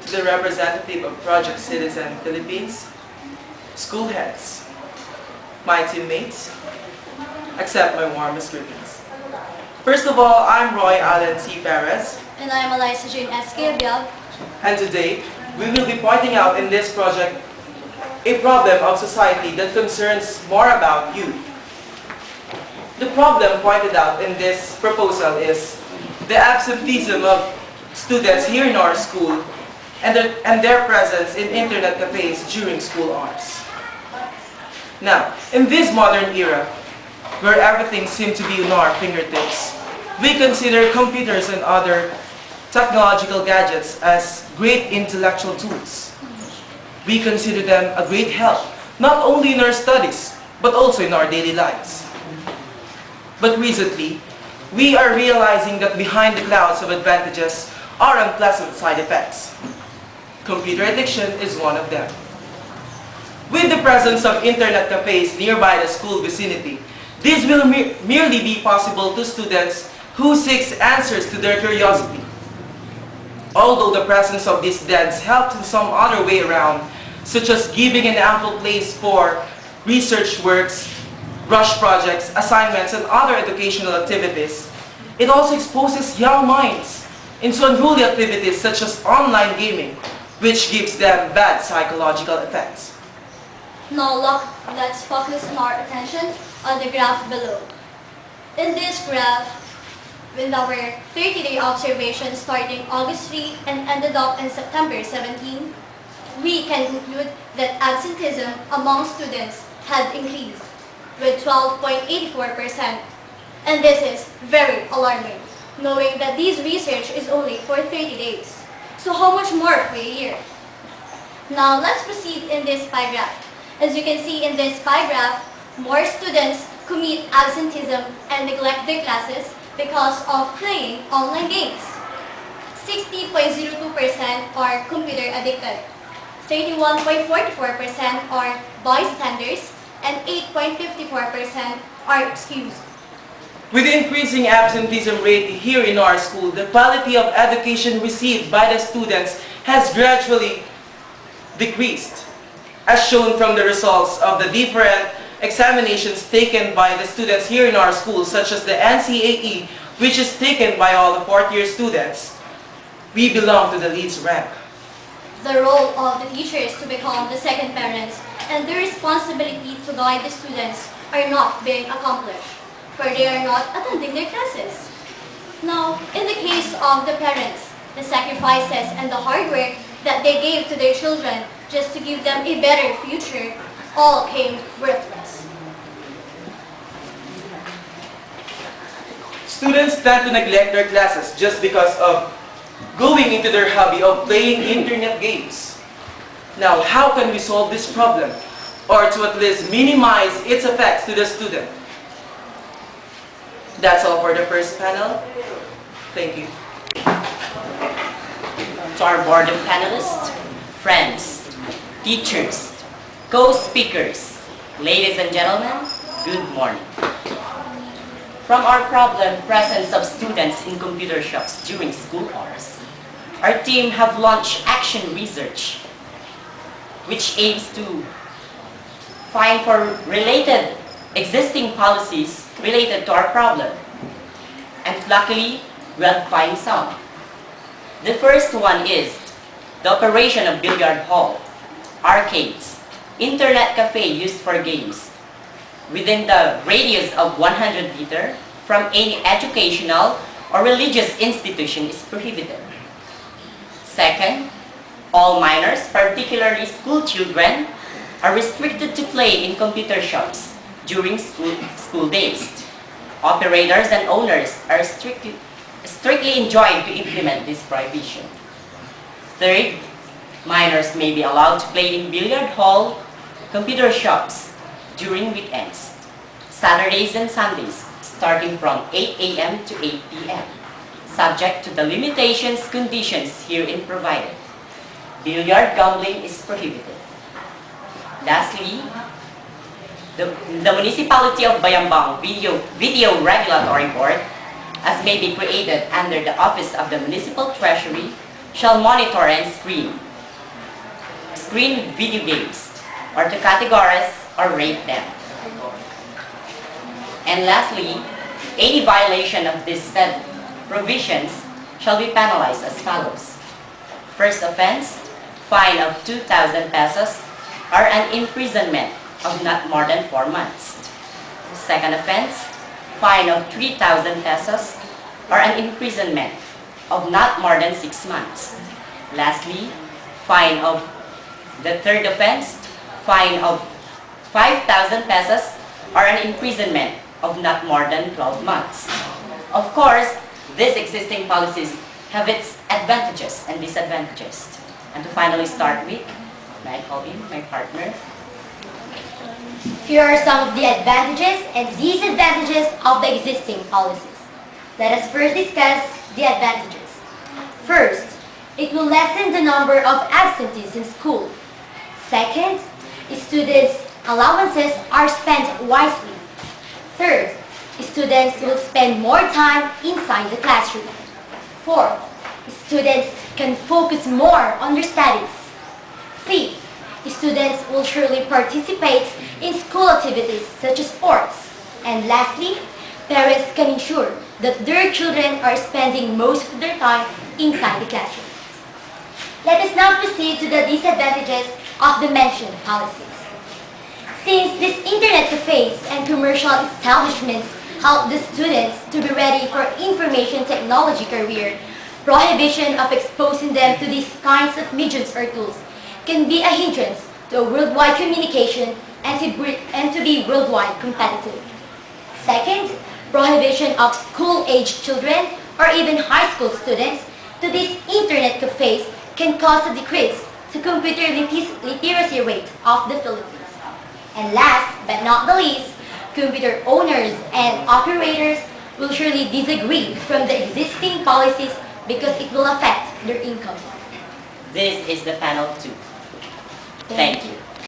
to the representative of Project Citizen Philippines, school heads, my teammates, accept my warmest greetings. First of all, I'm Roy Allen C. Perez. And I'm Eliza Jane S. Gabriel. And today, we will be pointing out in this project a problem of society that concerns more about youth. The problem pointed out in this proposal is the absenteeism of students here in our school and their presence in internet cafes during school hours. Now, in this modern era, where everything seems to be on our fingertips, we consider computers and other technological gadgets as great intellectual tools. We consider them a great help, not only in our studies, but also in our daily lives. But recently, we are realizing that behind the clouds of advantages are unpleasant side effects. Computer addiction is one of them. With the presence of internet cafes nearby the school vicinity, this will merely be possible to students who seek answers to their curiosity. Although the presence of these dens helps in some other way around, such as giving an ample place for research works, rush projects, assignments, and other educational activities, it also exposes young minds into unruly activities such as online gaming, which gives them bad psychological effects. Now let's focus our attention on the graph below. In this graph, with our 30-day observation starting August 3 and ended up in September 17, we can conclude that absenteeism among students had increased with 12.84%. And this is very alarming, knowing that this research is only for 30 days. So how much more for a year? Now let's proceed in this pie graph. As you can see in this pie graph, more students commit absenteeism and neglect their classes because of playing online games. 60.02% are computer addicted, 31.44% are bystanders, and 8.54% are excused. With the increasing absenteeism rate here in our school, the quality of education received by the students has gradually decreased, as shown from the results of the different examinations taken by the students here in our school, such as the NCAE, which is taken by all the fourth-year students. We belong to the least rank. The role of the teachers to become the second parents and the responsibility to guide the students are not being accomplished, for they are not attending their classes. Now, in the case of the parents, the sacrifices and the hard work that they gave to their children just to give them a better future all came worthless. Students tend to neglect their classes just because of going into their hobby of playing internet games. Now, how can we solve this problem, or to at least minimize its effects to the student? That's all for the first panel. Thank you. To our board of panelists, friends, teachers, co-speakers, ladies and gentlemen, good morning. From our problem, presence of students in computer shops during school hours, our team have launched action research, which aims to find for related existing policies related to our problem. And luckily, we have found some. The first one is the operation of billiard hall, arcades, internet cafe used for games within the radius of 100 meters from any educational or religious institution is prohibited. Second, all minors, particularly school children, are restricted to play in computer shops during school days. Operators and owners are strictly enjoined to implement this prohibition. Third, minors may be allowed to play in billiard hall, computer shops during weekends, Saturdays and Sundays, starting from 8 a.m. to 8 p.m., subject to the limitations conditions herein provided. Billiard gambling is prohibited. Lastly, the municipality of Bayambang Video Regulatory Board, as may be created under the Office of the Municipal Treasury, shall monitor and screen video games, or to categorize or rate them. And lastly, any violation of these said provisions shall be penalized as follows. First offense, fine of 2,000 pesos or an imprisonment of not more than 4 months. Second offense, fine of 3,000 pesos or an imprisonment of not more than 6 months. Lastly, fine of the third offense, fine of 5,000 pesos or an imprisonment of not more than 12 months. Of course, these existing policies have its advantages and disadvantages. And to finally start with, may I call in my partner? Here are some of the advantages and disadvantages of the existing policies. Let us first discuss the advantages. First, it will lessen the number of absentees in school. Second, students' allowances are spent wisely. Third, students will spend more time inside the classroom. Fourth, students can focus more on their studies. Fifth, students will surely participate in school activities such as sports. And lastly, parents can ensure that their children are spending most of their time inside the classroom. Let us now proceed to the disadvantages of the mentioned policies. Since these internet cafes and commercial establishments help the students to be ready for information technology career, prohibition of exposing them to these kinds of mediums or tools can be a hindrance to a worldwide communication and to be worldwide competitive. Second, prohibition of school-age children or even high school students to these internet cafes can cause a decrease to computer literacy rate of the Philippines. And last but not the least, computer owners and operators will surely disagree from the existing policies because it will affect their income. This is the panel 2. Thank you.